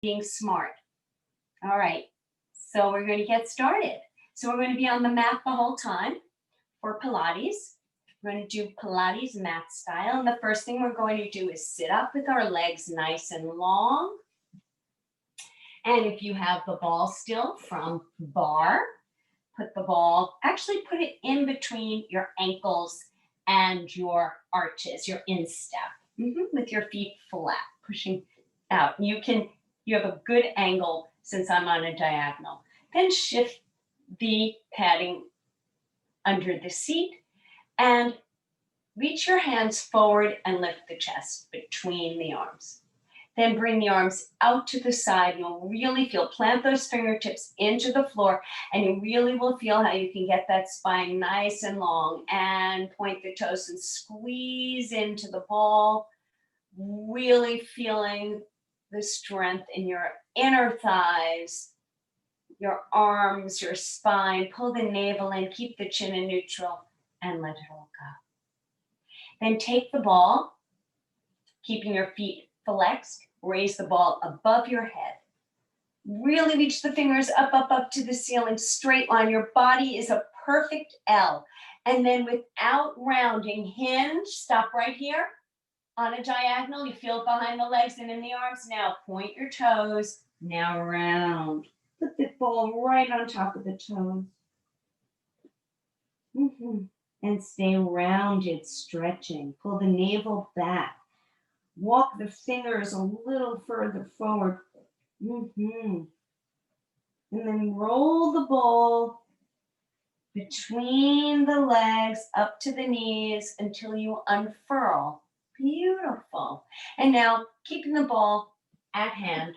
being smart. All right, so we're going to get started. So we're going to be on the mat the whole time for Pilates. We're going to do Pilates mat style. And the first thing we're going to do is sit up with our legs nice and long. And if you have the ball still from bar, put the ball, actually put it in between your ankles and your arches, your instep, with your feet flat, pushing out. You have a good angle since I'm on a diagonal. Then shift the padding under the seat and reach your hands forward and lift the chest between the arms. Then bring the arms out to the side. You'll really feel, plant those fingertips into the floor, and you really will feel how you can get that spine nice and long, and point the toes and squeeze into the ball, really feeling the strength in your inner thighs, your arms, your spine. Pull the navel in, keep the chin in neutral, and let it all go. Then take the ball, keeping your feet flexed, raise the ball above your head. Really reach the fingers up, up, up to the ceiling, straight line. Your body is a perfect L. And then without rounding, hinge, stop right here on a diagonal. You feel it behind the legs and in the arms. Now point your toes, now round. Put the ball right on top of the toes. And stay rounded, stretching. Pull the navel back. Walk the fingers a little further forward. And then roll the ball between the legs up to the knees until you unfurl. Beautiful. And now keeping the ball at hand,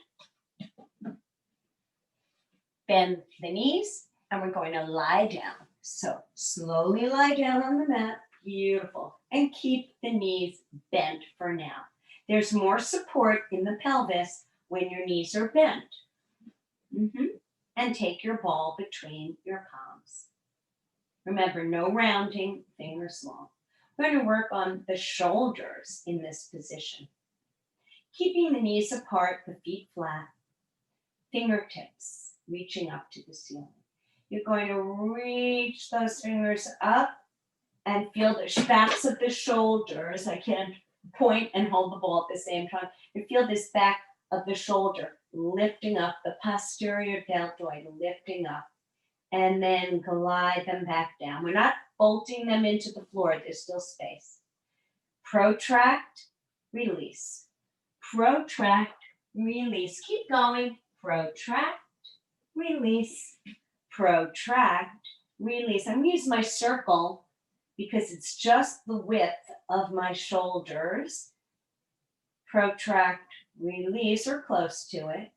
bend the knees, and we're going to lie down. So slowly lie down on the mat. Beautiful. And keep the knees bent for now. There's more support in the pelvis when your knees are bent. And take your ball between your palms. Remember, no rounding, fingers long. We're going to work on the shoulders in this position. Keeping the knees apart, the feet flat, fingertips reaching up to the ceiling. You're going to reach those fingers up and feel the backs of the shoulders. I can't point and hold the ball at the same time. You feel this back of the shoulder lifting up, the posterior deltoid lifting up, and then glide them back down. We're not bolting them into the floor. There's still space. Protract, release. Protract, release. Keep going. Protract, release. Protract, release. I'm going to use my circle because it's just the width of my shoulders. Protract, release, or close to it.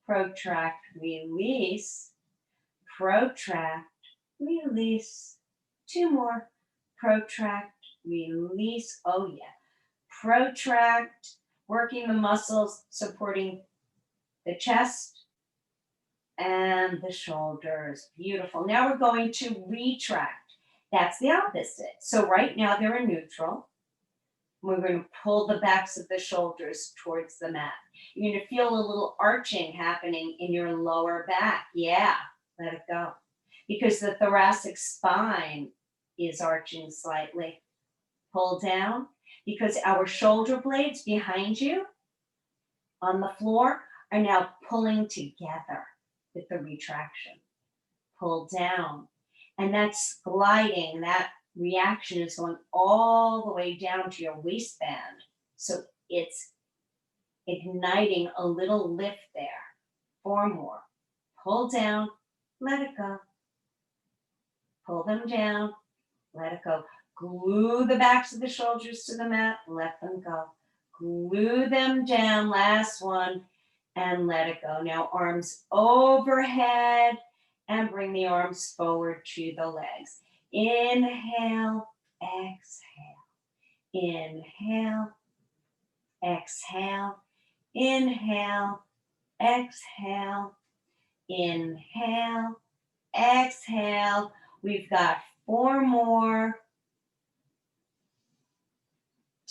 Protract, release. Protract, release. Two more. Protract, release. Oh yeah. Protract, working the muscles, supporting the chest and the shoulders. Beautiful. Now we're going to retract. That's the opposite. So right now they're in neutral. We're going to pull the backs of the shoulders towards the mat. You're going to feel a little arching happening in your lower back. Yeah, let it go. Because the thoracic spine is arching slightly. Pull down. Because our shoulder blades behind you on the floor are now pulling together with the retraction. Pull down. And that's gliding. That reaction is going all the way down to your waistband. So it's igniting a little lift there. 4 more. Pull down, let it go. Pull them down, let it go. Glue the backs of the shoulders to the mat, let them go. Glue them down, last one, and let it go. Now arms overhead and bring the arms forward to the legs. Inhale, exhale. Inhale, exhale. Inhale, exhale. Inhale, exhale. We've got 4 more.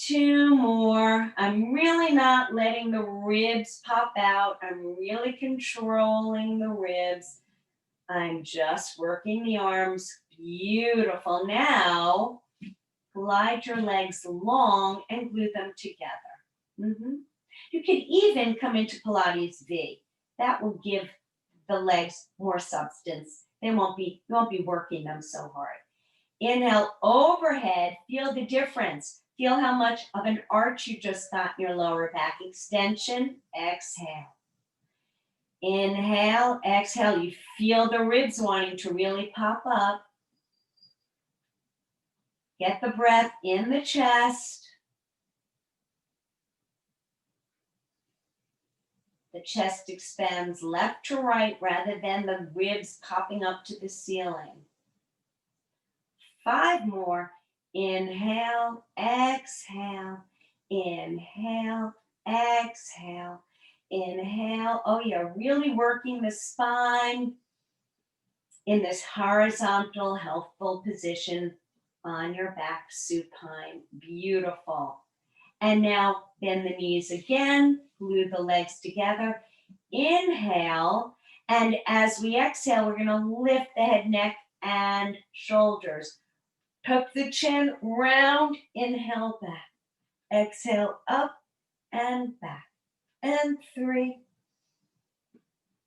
2 more. I'm really not letting the ribs pop out. I'm really controlling the ribs. I'm just working the arms. Beautiful. Now, glide your legs long and glue them together. You can even come into Pilates V. That will give the legs more substance. You won't be working them so hard. Inhale, overhead. Feel the difference. Feel how much of an arch you just got in your lower back. Extension, exhale. Inhale, exhale. You feel the ribs wanting to really pop up. Get the breath in the chest. The chest expands left to right rather than the ribs popping up to the ceiling. 5 more. Inhale, exhale, inhale, exhale, inhale. Oh, you're really working the spine in this horizontal, healthful position on your back, supine. Beautiful. And now bend the knees again, glue the legs together. Inhale, and as we exhale, we're going to lift the head, neck, and shoulders. Tuck the chin, round, inhale back. Exhale up and back. And 3.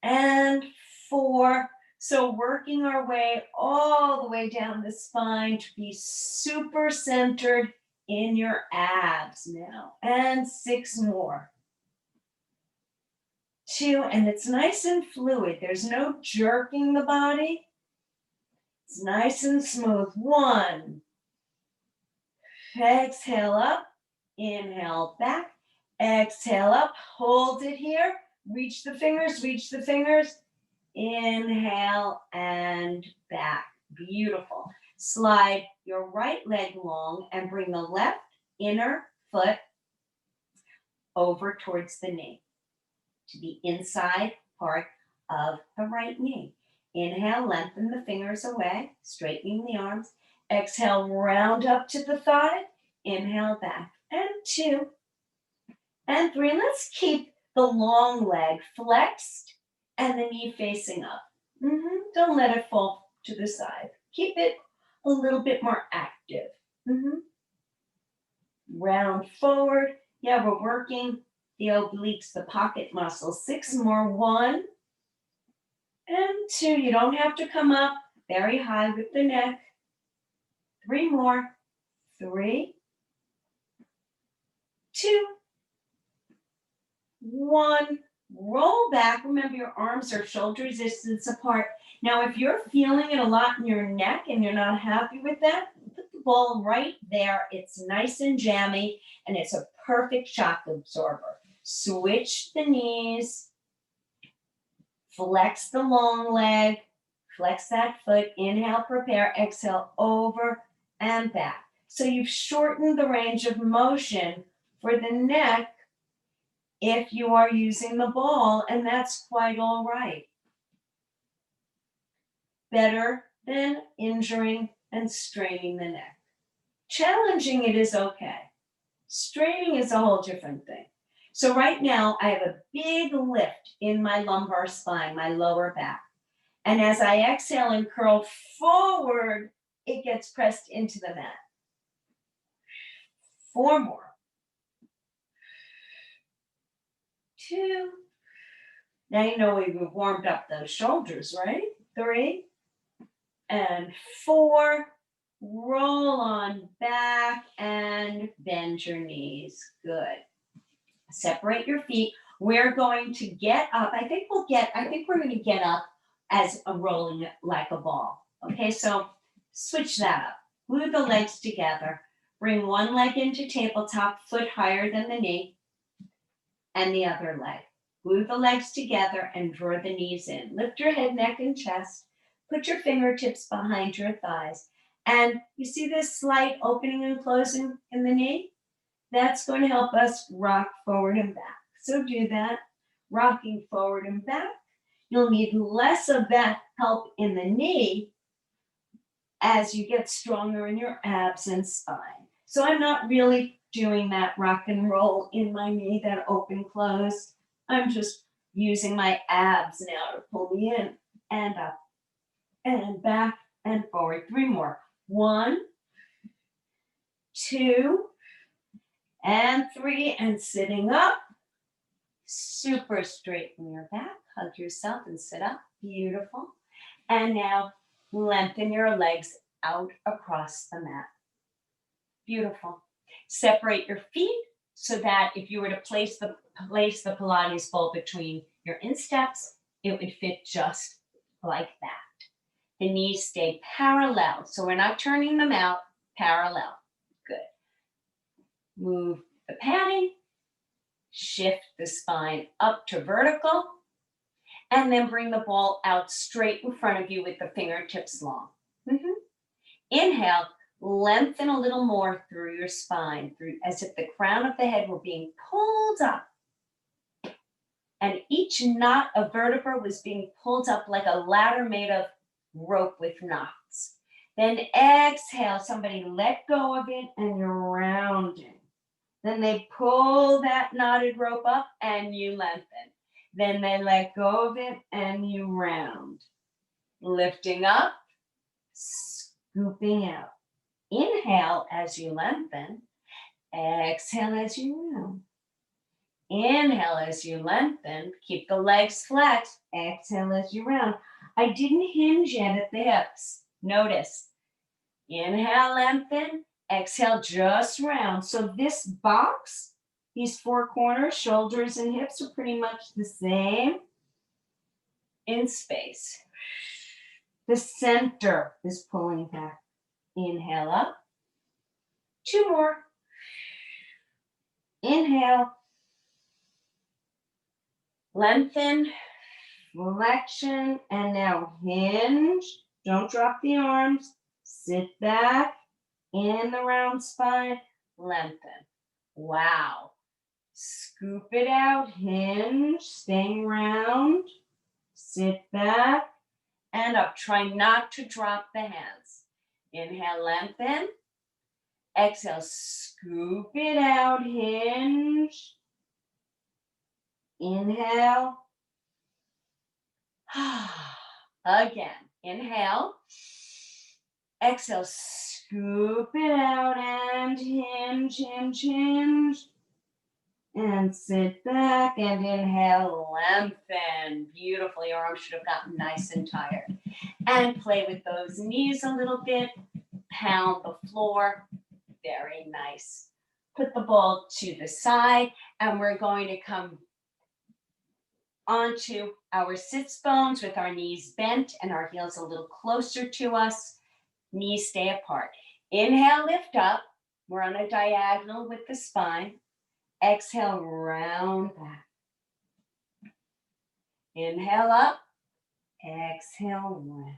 And 4. So working our way all the way down the spine to be super centered in your abs now. And 6 more. 2, and it's nice and fluid. There's no jerking the body. It's nice and smooth. 1. Exhale up, inhale back, exhale up, hold it here, reach the fingers, inhale and back. Beautiful. Slide your right leg long and bring the left inner foot over towards the knee to the inside part of the right knee. Inhale, lengthen the fingers away, straightening the arms. Exhale, round up to the thigh. Inhale back. And 2. And 3. Let's keep the long leg flexed and the knee facing up. Don't let it fall to the side. Keep it a little bit more active. Round forward. Yeah, we're working the obliques, the pocket muscles. 6 more. 1 and 2. You don't have to come up very high with the neck. 3 more. 3, 2, 1. Roll back. Remember, your arms are shoulder distance apart. Now, if you're feeling it a lot in your neck and you're not happy with that, put the ball right there. It's nice and jammy, and it's a perfect shock absorber. Switch the knees. Flex the long leg. Flex that foot. Inhale, prepare. Exhale, over and back. So you've shortened the range of motion for the neck if you are using the ball, and that's quite all right. Better than injuring and straining the neck. Challenging it is okay. Straining is a whole different thing. So right now, I have a big lift in my lumbar spine, my lower back. And as I exhale and curl forward, it gets pressed into the mat. 4 more. 2. Now you know we've warmed up those shoulders, right? 3 and 4. Roll on back and bend your knees. Good. Separate your feet. We're going to get up. I think we're going to get up as a rolling like a ball. Okay, so switch that up. Glue the legs together. Bring one leg into tabletop, foot higher than the knee, and the other leg. Glue the legs together and draw the knees in. Lift your head, neck, and chest. Put your fingertips behind your thighs. And you see this slight opening and closing in the knee? That's going to help us rock forward and back. So do that, rocking forward and back. You'll need less of that help in the knee as you get stronger in your abs and spine. So I'm not really doing that rock and roll in my knee, that open close. I'm just using my abs now to pull me in and up and back and forward. 3 more. 1, 2, and 3, and sitting up. Super straighten your back. Hug yourself and sit up. Beautiful. And now lengthen your legs out across the mat. Beautiful. Separate your feet so that if you were to place the Pilates ball between your insteps, it would fit just like that. The knees stay parallel, so we're not turning them out, parallel. Good. Move the padding, shift the spine up to vertical, and then bring the ball out straight in front of you with the fingertips long. Inhale, lengthen a little more through your spine, as if the crown of the head were being pulled up. And each knot of vertebra was being pulled up like a ladder made of rope with knots. Then exhale, somebody let go of it and you're rounding. Then they pull that knotted rope up and you lengthen. Then they let go of it and you round. Lifting up, scooping out. Inhale as you lengthen. Exhale as you round. Inhale as you lengthen. Keep the legs flexed. Exhale as you round. I didn't hinge yet at the hips. Notice. Inhale, lengthen. Exhale, just round. So this box, these 4 corners, shoulders and hips are pretty much the same in space. The center is pulling back. Inhale up. 2 more. Inhale. Lengthen. Flexion. And now hinge. Don't drop the arms. Sit back. In the round spine. Lengthen. Wow. Scoop it out. Hinge. Staying round. Sit back. And up. Try not to drop the hands. Inhale, lengthen. Exhale, scoop it out, hinge. Inhale. Again, inhale. Exhale, scoop it out and hinge, hinge, hinge. And sit back and inhale, lengthen. Beautiful, your arms should have gotten nice and tired. And play with those knees a little bit. Pound the floor. Very nice. Put the ball to the side and we're going to come onto our sits bones with our knees bent and our heels a little closer to us. Knees stay apart. Inhale, lift up. We're on a diagonal with the spine. Exhale, round back. Inhale up. Exhale, round.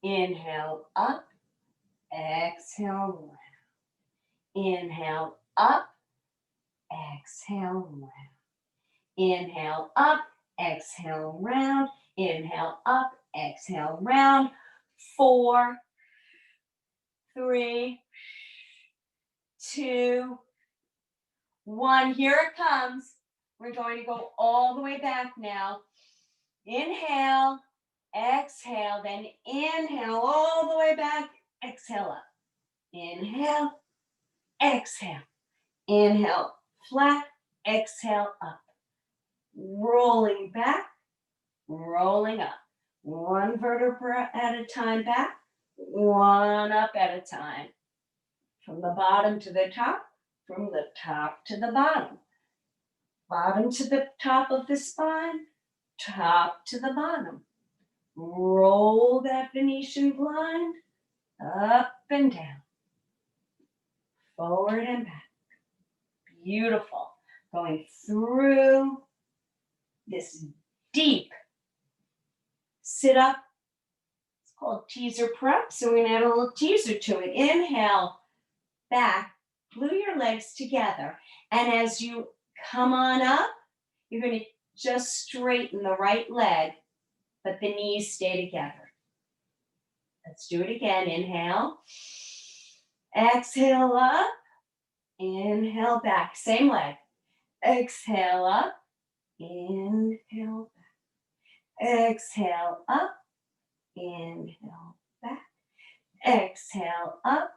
Inhale up. Exhale, round. Inhale up, exhale round. Inhale up, exhale round. Inhale up, exhale round. 4, 3, 2, 1. Here it comes. We're going to go all the way back now. Inhale, exhale, then inhale all the way back. Exhale up. Inhale. Exhale, inhale, flat, exhale, up. Rolling back, rolling up. 1 vertebra at a time back, 1 up at a time. From the bottom to the top, from the top to the bottom. Bottom to the top of the spine, top to the bottom. Roll that Venetian blind, up and down. Forward and back. Beautiful. Going through this deep sit up. It's called teaser prep. So we're going to add a little teaser to it. Inhale, back, glue your legs together. And as you come on up, you're going to just straighten the right leg, but the knees stay together. Let's do it again. Inhale. Exhale up. Inhale back, same leg. Exhale up, inhale back. Exhale up, inhale back. Exhale up,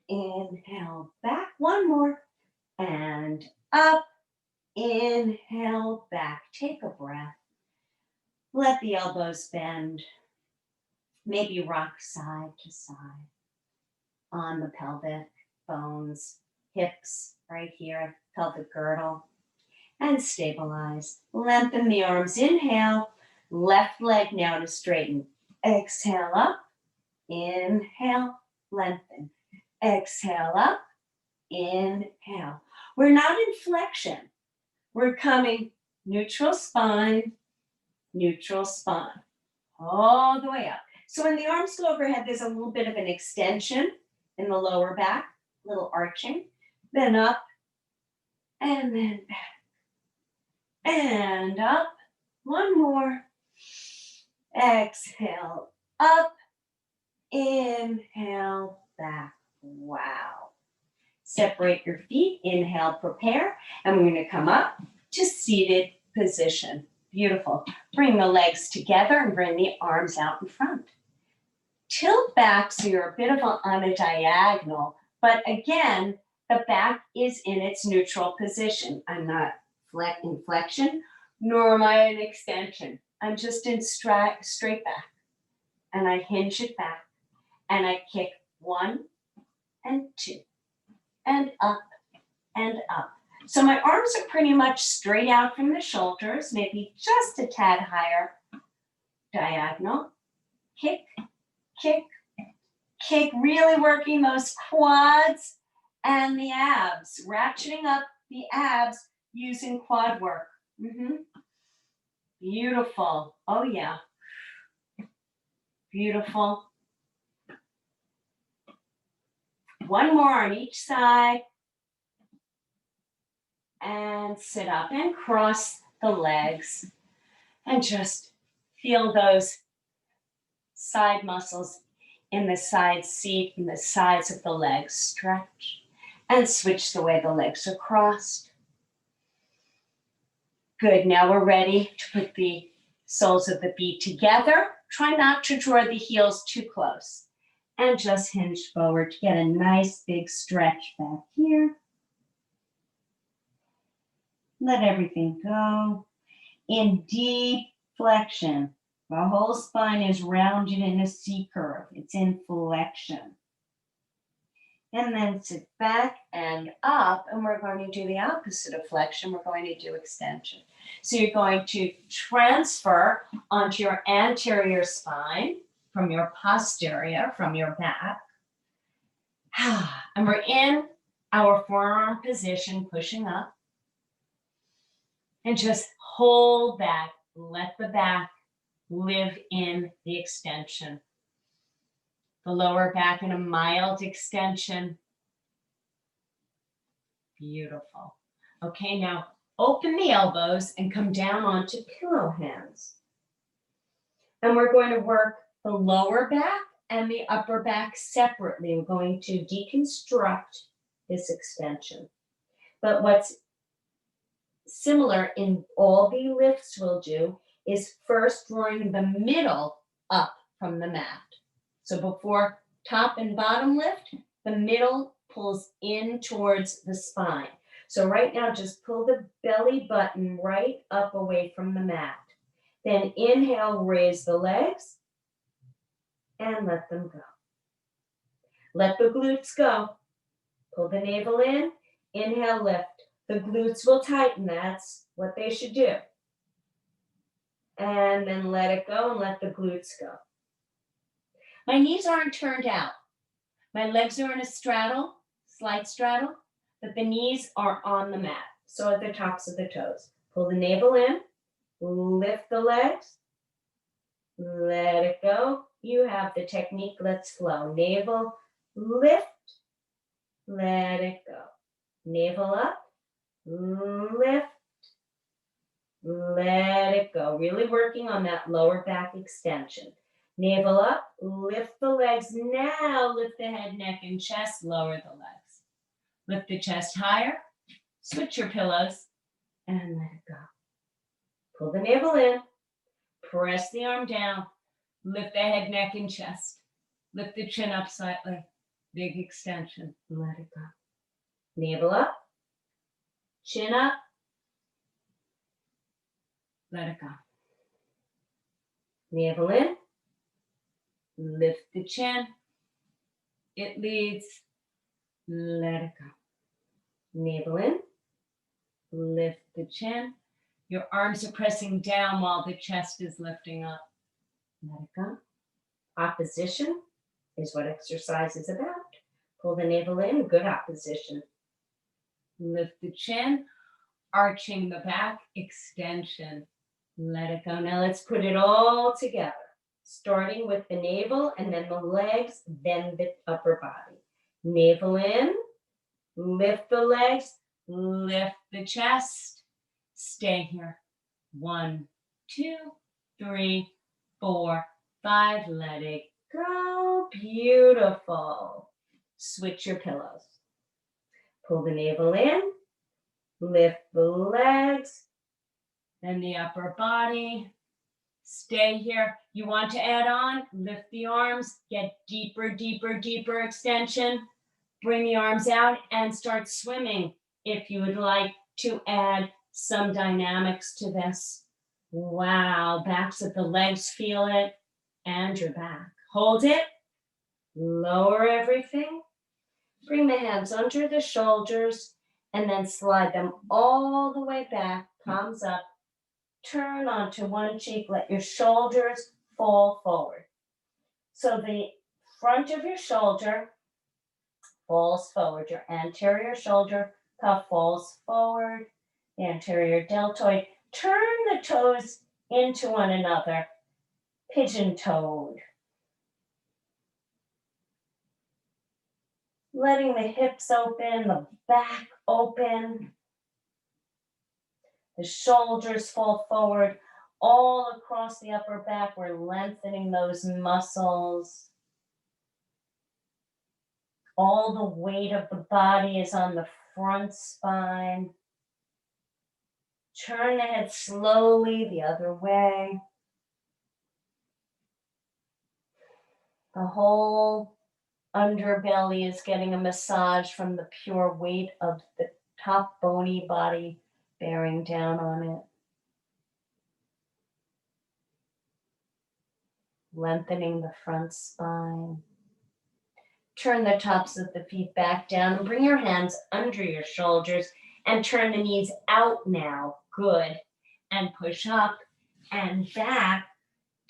inhale back. One more. And up, inhale back. Take a breath. Let the elbows bend. Maybe rock side to side on the pelvic bones, hips right here, pelvic girdle. And stabilize. Lengthen the arms. Inhale. Left leg now to straighten. Exhale up. Inhale. Lengthen. Exhale up. Inhale. We're not in flexion. We're coming neutral spine, all the way up. So when the arms go overhead, there's a little bit of an extension in the lower back, a little arching, then up, and then back. And up, one more. Exhale, up, inhale, back. Wow. Separate your feet, inhale, prepare, and we're gonna come up to seated position. Beautiful. Bring the legs together and bring the arms out in front. Tilt back so you're a bit on a diagonal, but again, the back is in its neutral position. I'm not in flexion, nor am I in extension. I'm just in straight back. And I hinge it back. And I kick 1 and 2. And up and up. So my arms are pretty much straight out from the shoulders, maybe just a tad higher. Diagonal. Kick, kick, kick. Really working those quads and the abs. Ratcheting up the abs using quad work. Beautiful. Oh, yeah. Beautiful. One more on each side. And sit up and cross the legs. And just feel those side muscles in the side seat and the sides of the legs stretch. And switch the way the legs are crossed. Good, now we're ready to put the soles of the feet together. Try not to draw the heels too close. And just hinge forward to get a nice big stretch back here. Let everything go. In deep flexion. The whole spine is rounded in a C curve. It's in flexion. And then sit back and up, and we're going to do the opposite of flexion. We're going to do extension. So you're going to transfer onto your anterior spine from your posterior, from your back. And we're in our forearm position, pushing up. And just hold back. Let the back live in the extension. The lower back in a mild extension. Beautiful. Okay, now open the elbows and come down onto pillow hands. And we're going to work the lower back and the upper back separately. We're going to deconstruct this extension. But what's similar in all the lifts we'll do is first drawing the middle up from the mat. So before top and bottom lift, the middle pulls in towards the spine. So right now, just pull the belly button right up away from the mat. Then inhale, raise the legs, and let them go. Let the glutes go. Pull the navel in, inhale, lift. The glutes will tighten, that's what they should do. And then let it go and let the glutes go. My knees aren't turned out. My legs are in a straddle, slight straddle, but the knees are on the mat. So at the tops of the toes. Pull the navel in, lift the legs, let it go. You have the technique, let's flow. Navel, lift, let it go. Navel up, lift, let it go. Really working on that lower back extension. Navel up, lift the legs. Now lift the head, neck, and chest, lower the legs. Lift the chest higher. Switch your pillows and let it go. Pull the navel in. Press the arm down. Lift the head, neck, and chest. Lift the chin up slightly. Big extension. Let it go. Navel up. Chin up. Let it go. Navel in. Lift the chin. It leads. Let it go. Navel in. Lift the chin. Your arms are pressing down while the chest is lifting up. Let it go. Opposition is what exercise is about. Pull the navel in. Good opposition. Lift the chin. Arching the back. Extension. Let it go. Now let's put it all together. Starting with the navel and then the legs, then the upper body. Navel in. Lift the legs. Lift the chest. Stay here. 1, 2, 3, 4, 5. Let it go. Beautiful. Switch your pillows. Pull the navel in. Lift the legs. Then the upper body. Stay here. You want to add on? Lift the arms. Get deeper, deeper, deeper extension. Bring the arms out and start swimming if you would like to add some dynamics to this. Wow, backs of the legs, feel it, and your back. Hold it, lower everything. Bring the hands under the shoulders and then slide them all the way back, palms up. Turn onto one cheek, let your shoulders fall forward. So the front of your shoulder falls forward, your anterior shoulder cuff falls forward, the anterior deltoid. Turn the toes into one another, pigeon-toed. Letting the hips open, the back open. The shoulders fall forward all across the upper back. We're lengthening those muscles. All the weight of the body is on the front spine. Turn the head slowly the other way. The whole underbelly is getting a massage from the pure weight of the top bony body bearing down on it. Lengthening the front spine. Turn the tops of the feet back down and bring your hands under your shoulders and turn the knees out now. Good. And push up and back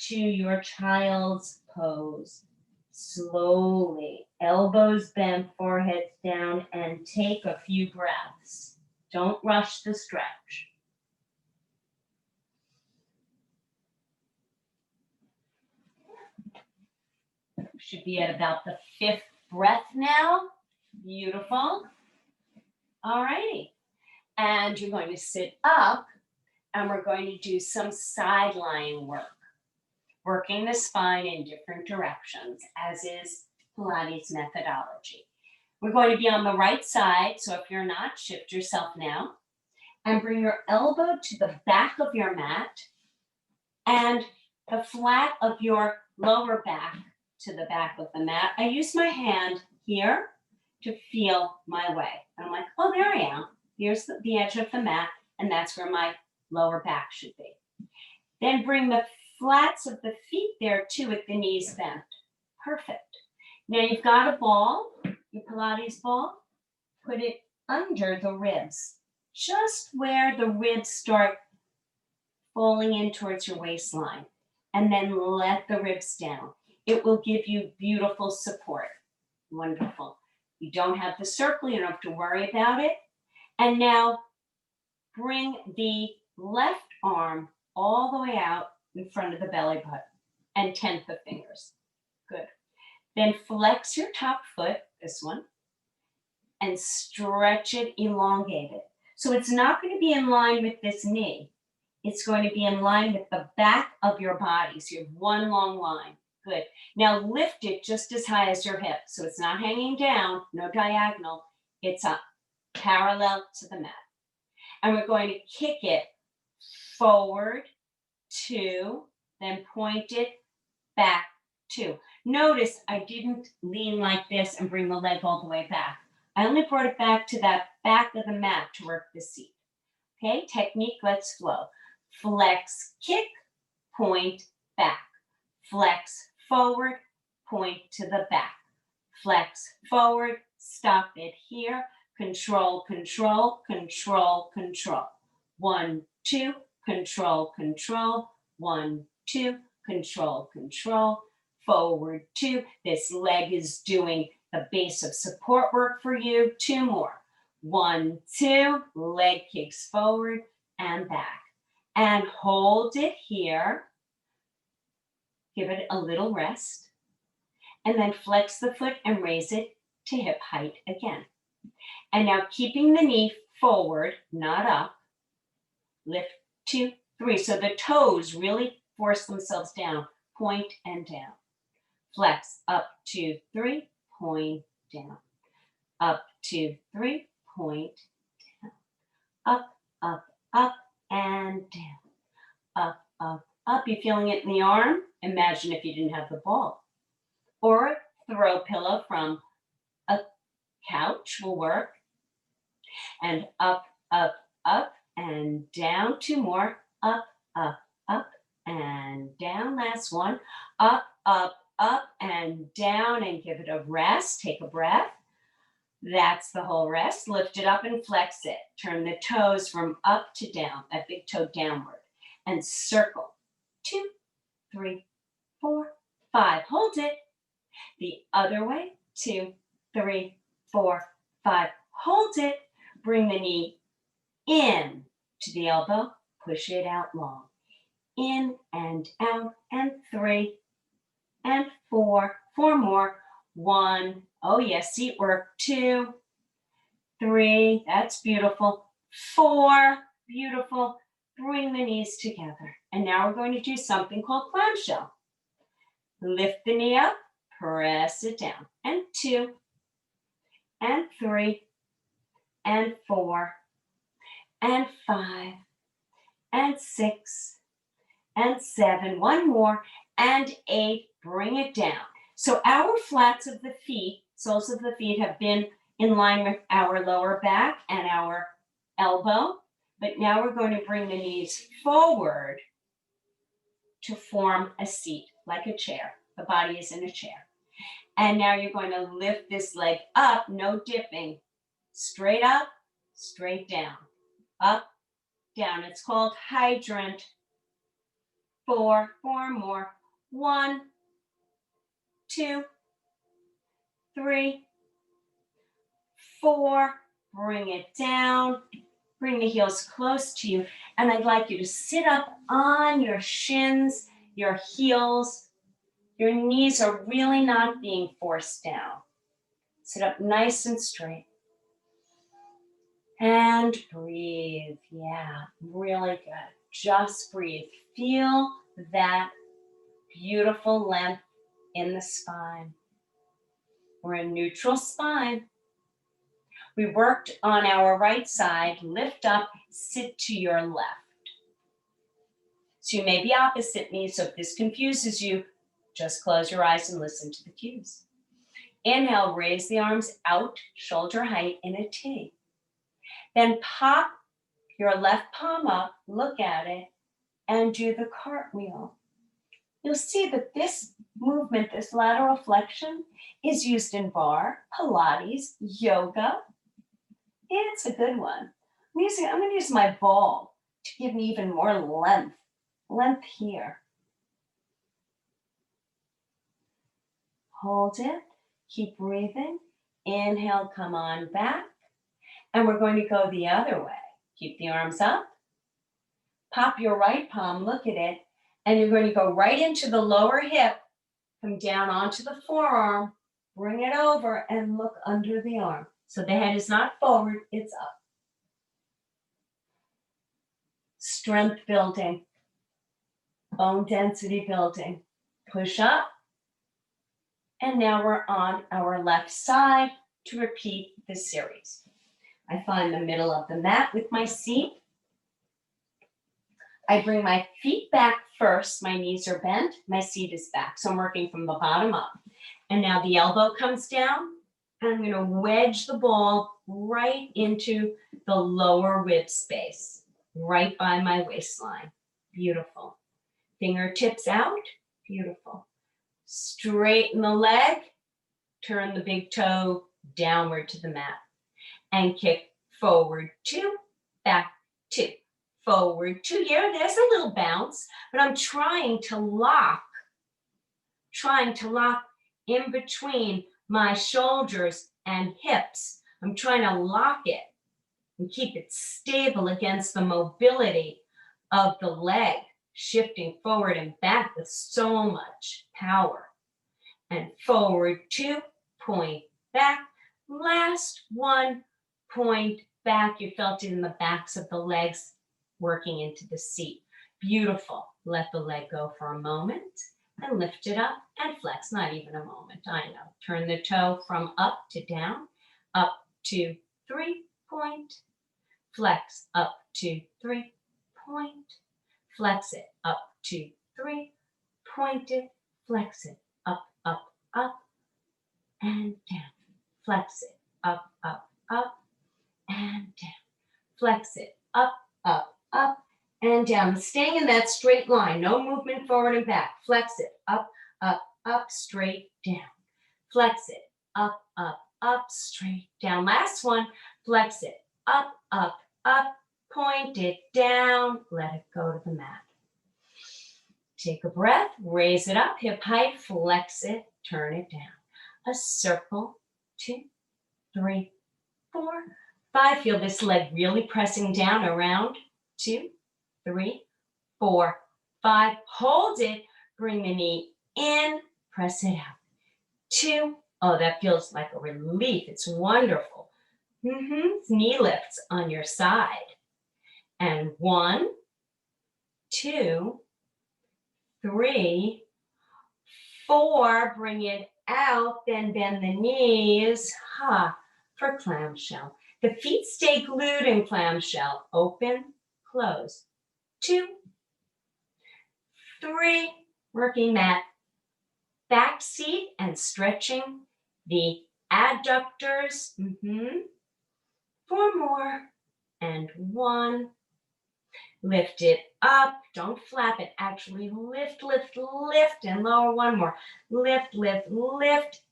to your child's pose. Slowly, elbows bent, forehead down, and take a few breaths. Don't rush the stretch. Should be at about the 5th breath now. Beautiful. All righty. And you're going to sit up and we're going to do some side lying work. Working the spine in different directions, as is Pilates methodology. We're going to be on the right side, so if you're not, shift yourself now. And bring your elbow to the back of your mat and the flat of your lower back to the back of the mat. I use my hand here to feel my way. And I'm like, oh, there I am. Here's the edge of the mat, and that's where my lower back should be. Then bring the flats of the feet there too with the knees bent. Perfect. Now you've got a ball, your Pilates ball. Put it under the ribs, just where the ribs start falling in towards your waistline. And then let the ribs down. It will give you beautiful support. Wonderful. You don't have the circle, you don't have to worry about it. And now bring the left arm all the way out in front of the belly button and 10th of fingers. Good. Then flex your top foot, this one, and stretch it, elongate it. So it's not going to be in line with this knee. It's going to be in line with the back of your body. So you have one long line. Good. Now lift it just as high as your hip. So it's not hanging down, no diagonal. It's up, parallel to the mat. And we're going to kick it forward, 2, then point it back, 2. Notice I didn't lean like this and bring the leg all the way back. I only brought it back to that back of the mat to work the seat. Okay, technique, let's flow. Flex, kick, point, back. Flex, forward, point to the back. Flex, forward, stop it here. Control, control, control, control. 1, 2, control, control. 1, 2, control, control. Forward, 2. This leg is doing the base of support work for you. 2 more. 1, 2, leg kicks forward and back. And hold it here. Give it a little rest. And then flex the foot and raise it to hip height again. And now keeping the knee forward, not up. Lift, 2, 3. So the toes really force themselves down. Point and down. Flex, up, 2, 3, point down. Up, 2, 3, point down. Up, up, up, and down. Up, up, up. You feeling it in the arm? Imagine if you didn't have the ball. Or a throw pillow from a couch will work. And up, up, up, and down. 2 more. Up, up, up, and down. Last one. Up, up, up, and down. And give it a rest. Take a breath. That's the whole rest. Lift it up and flex it. Turn the toes from up to down, that big toe downward. And circle. 2, 3, 4, 5. Hold it. The other way. 2, 3, 4, 5. Hold it. Bring the knee in to the elbow. Push it out long. In and out. And 3 and 4. 4 more. 1. Oh yes, seat work. 2, 3. That's beautiful. 4. Beautiful. Bring the knees together. And now we're going to do something called clamshell. Lift the knee up. Press it down. And 2 and 3 and 4 and 5 and 6 and 7. 1 more. And 8. Bring it down. So our flats of the feet, soles of the feet, have been in line with our lower back and our elbow. But now we're going to bring the knees forward to form a seat, like a chair. The body is in a chair. And now you're going to lift this leg up, no dipping. Straight up, straight down. Up, down. It's called hydrant. 4 more. 1, 2, 3, 4. Bring it down. Bring the heels close to you. And I'd like you to sit up on your shins, your heels. Your knees are really not being forced down. Sit up nice and straight. And breathe. Yeah, really good. Just breathe. Feel that beautiful length in the spine. We're in neutral spine. We worked on our right side. Lift up, sit to your left. So you may be opposite me, so if this confuses you, just close your eyes and listen to the cues. Inhale, raise the arms out, shoulder height in a T. Then pop your left palm up, look at it, and do the cartwheel. You'll see that this movement, this lateral flexion, is used in bar, Pilates, yoga. It's a good one. I'm going to use my ball to give me even more length here. Hold it, keep breathing. Inhale, come on back. And we're going to go the other way. Keep the arms up. Pop your right palm, look at it, and you're going to go right into the lower hip, come down onto the forearm, bring it over, and look under the arm. So the head is not forward, it's up. Strength building, bone density building. Push up. And now we're on our left side to repeat this series. I find the middle of the mat with my seat. I bring my feet back first. My knees are bent. My seat is back. So I'm working from the bottom up. And now the elbow comes down. And I'm going to wedge the ball right into the lower rib space, right by my waistline. Beautiful. Fingertips out. Beautiful. Straighten the leg. Turn the big toe downward to the mat. And kick forward 2, back 2. Forward 2 here. There's a little bounce, but I'm trying to lock in between my shoulders and hips. I'm trying to lock it and keep it stable against the mobility of the leg, shifting forward and back with so much power. And forward 2, point back. Last one, point back. You felt it in the backs of the legs working into the seat. Beautiful. Let the leg go for a moment and lift it up and flex. Not even a moment, I know. Turn the toe from up to down, up 2, 3, point. Flex, up 2, 3, point. Flex it, up 2, 3, point it. Flex it, up, and down. Flex it, up, and down. Flex it, up, and down. Staying in that straight line. No movement forward and back. Flex it, up, straight down. Flex it, up, straight down. Last one. Flex it, up, point it down. Let it go to the mat. Take a breath. Raise it up. Hip height. Flex it. Turn it down. A circle. 2, 3, 4, 5. Feel this leg really pressing down around. 2, 3, 4, 5. Hold it. Bring the knee in. Press it out. 2. Oh, that feels like a relief. It's wonderful. Knee lifts on your side. And 1, 2, 3, 4. Bring it out. Then bend the knees. For clamshell. The feet stay glued in clamshell. Open, close. 2, 3. Working that back seat and stretching the adductors. 4 more. And 1. Lift it up. Don't flap it. Actually lift, and lower. 1 more. Lift,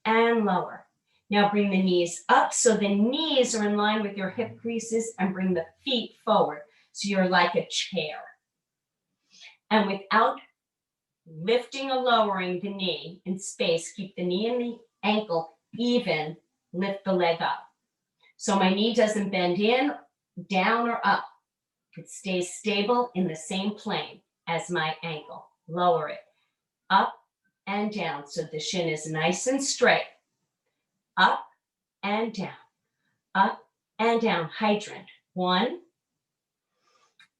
and lower. Now bring the knees up so the knees are in line with your hip creases and bring the feet forward. So you're like a chair. And without lifting or lowering the knee in space, keep the knee and the ankle even, lift the leg up. So my knee doesn't bend in, down, or up. It stays stable in the same plane as my ankle. Lower it, up and down, so the shin is nice and straight. Up and down, up and down. Hydrant. 1,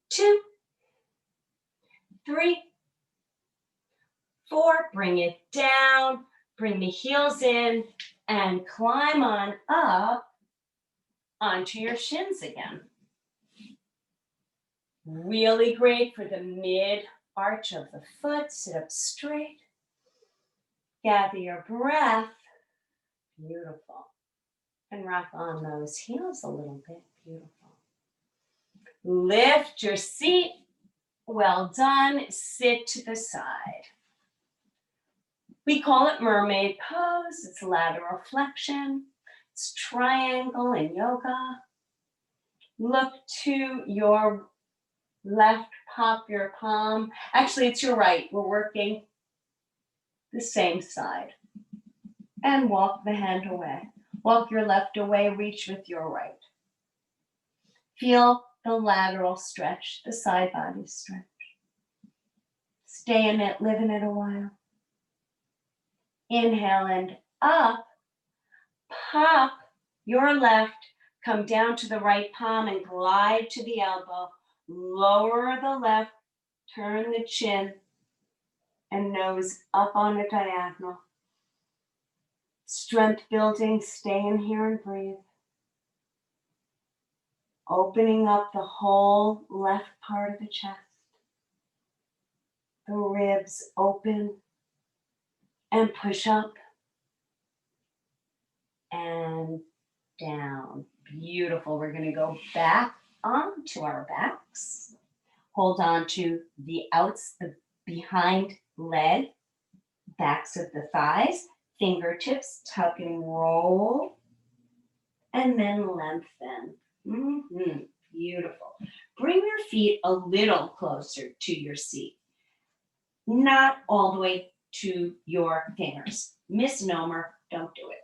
2, 3, 4. Bring it down. Bring the heels in and climb on up onto your shins again. Really great for the mid arch of the foot. Sit up straight. Gather your breath. Beautiful. And rock on those heels a little bit. Beautiful. Lift your seat. Well done. Sit to the side. We call it mermaid pose. It's lateral flexion. It's triangle in yoga. Look to your left, pop your palm. Actually, it's your right. We're working the same side. And walk the hand away. Walk your left away, reach with your right. Feel the lateral stretch, the side body stretch. Stay in it, live in it a while. Inhale and up. Pop your left, come down to the right palm and glide to the elbow. Lower the left, turn the chin and nose up on a diagonal. Strength building, stay in here and breathe. Opening up the whole left part of the chest. The ribs open and push up and down. Beautiful. We're going to go back onto our backs. Hold on to the behind leg, backs of the thighs, fingertips, tuck and roll, and then lengthen. Beautiful. Bring your feet a little closer to your seat, not all the way to your fingers. Misnomer, don't do it.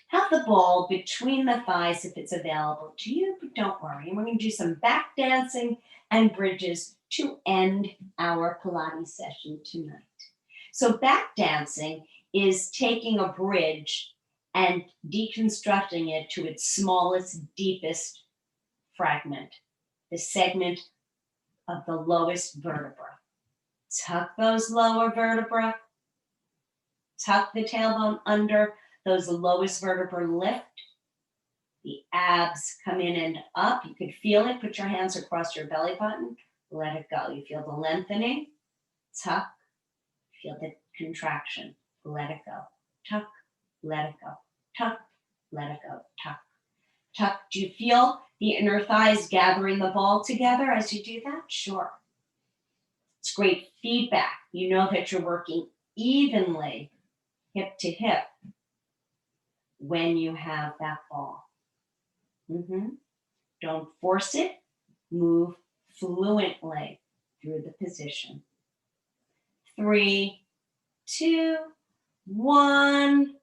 Have the ball between the thighs if it's available to you, but don't worry. And we're going to do some back dancing and bridges to end our Pilates session tonight. So back dancing is taking a bridge and deconstructing it to its smallest, deepest fragment, the segment of the lowest vertebra. Tuck those lower vertebrae, tuck the tailbone under, those lowest vertebrae lift, the abs come in and up. You could feel it. Put your hands across your belly button. Let it go. You feel the lengthening. Tuck. Feel the contraction. Let it go. Tuck. Let it go. Tuck. Let it go. Tuck. Tuck. Do you feel the inner thighs gathering the ball together as you do that? Sure. It's great feedback. You know that you're working evenly, hip to hip, when you have that ball. Don't force it. Move fluently through the position. 3, 2, 1.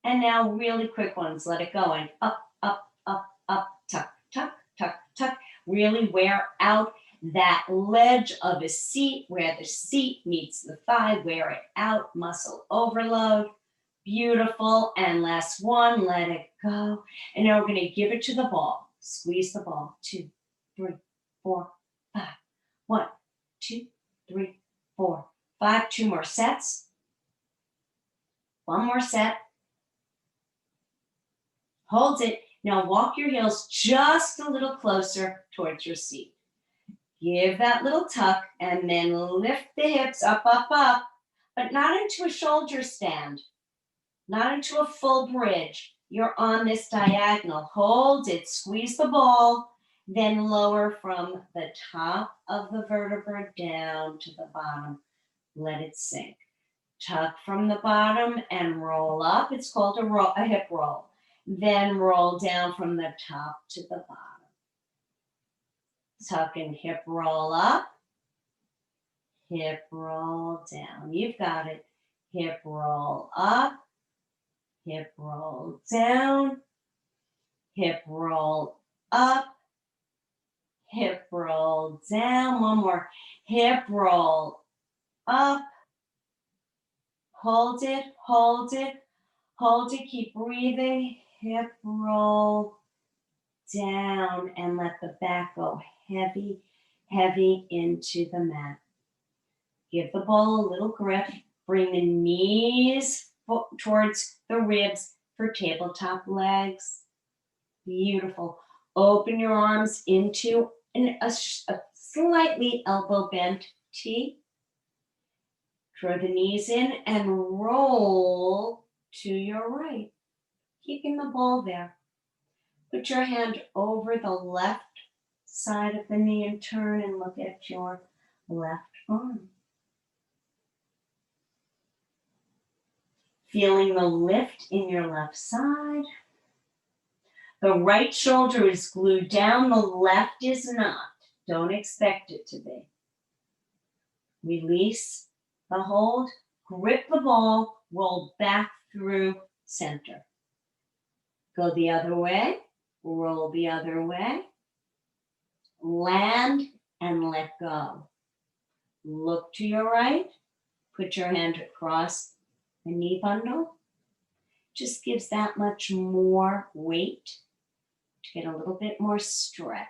And now really quick ones. Let it go. And up, up, up, up, tuck, tuck, tuck, tuck. Really wear out that ledge of a seat where the seat meets the thigh. Wear it out. Muscle overload. Beautiful. And last one, let it go. And now we're going to give it to the ball. Squeeze the ball. 2, 3, 4, 5. 1, 2, 3, 4, 5. 2 more sets. 1 more set. Hold it. Now walk your heels just a little closer towards your seat. Give that little tuck and then lift the hips up, up, up, but not into a shoulder stand. Not into a full bridge. You're on this diagonal. Hold it, squeeze the ball, then lower from the top of the vertebra down to the bottom. Let it sink. Tuck from the bottom and roll up. It's called a hip roll. Then roll down from the top to the bottom. Tuck and hip roll up. Hip roll down. You've got it. Hip roll up. Hip roll down, hip roll up, hip roll down. 1 more. Hip roll up. Hold it, hold it, hold it. Keep breathing. Hip roll down and let the back go heavy, heavy into the mat. Give the ball a little grip. Bring the knees towards the ribs for tabletop legs. Beautiful. Open your arms into a slightly elbow bent T. Draw the knees in and roll to your right, keeping the ball there. Put your hand over the left side of the knee and turn and look at your left arm. Feeling the lift in your left side. The right shoulder is glued down, the left is not. Don't expect it to be. Release the hold, grip the ball, roll back through center. Go the other way, roll the other way, land and let go. Look to your right, put your hand across the knee bundle. Just gives that much more weight to get a little bit more stretch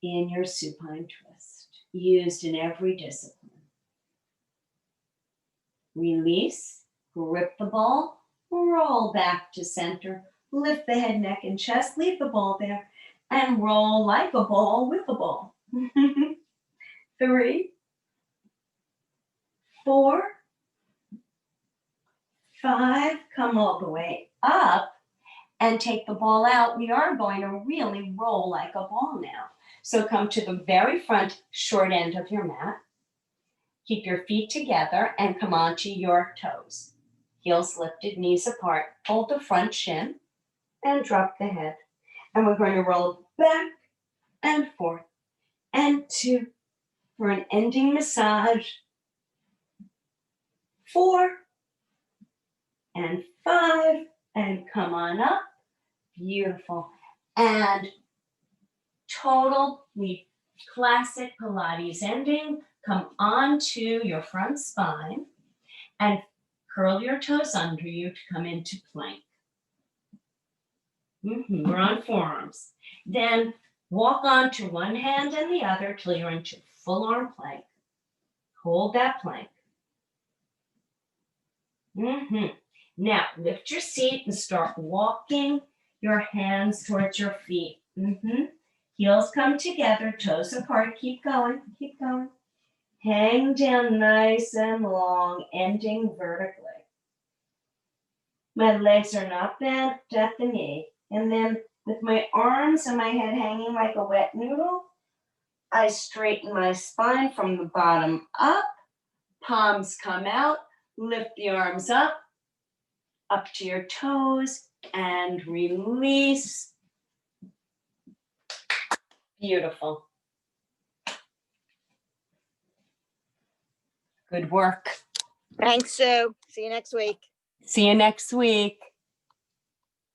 in your supine twist, used in every discipline. Release, grip the ball, roll back to center, Lift the head, neck, and chest. Leave the ball there and roll like a ball with the ball. 3, 4, 5. Come all the way up and take the ball out. We are going to really roll like a ball now. So come to the very front short end of your mat. Keep your feet together and come onto your toes. Heels lifted, knees apart. Hold the front shin and drop the head. And we're going to roll back and forth and 2 for an ending massage. 4 and 5 and come on up. Beautiful. And totally classic Pilates ending. Come onto your front spine and curl your toes under you to come into plank. We're on forearms. Then walk onto one hand and the other till you're into full arm plank. Hold that plank. Now lift your seat and start walking your hands towards your feet. Heels come together, toes apart. Keep going, keep going. Hang down nice and long, ending vertically. My legs are not bent at the knee. And then with my arms and my head hanging like a wet noodle, I straighten my spine from the bottom up. Palms come out. Lift the arms up to your toes, and release. Beautiful. Good work. Thanks, Sue. See you next week. See you next week.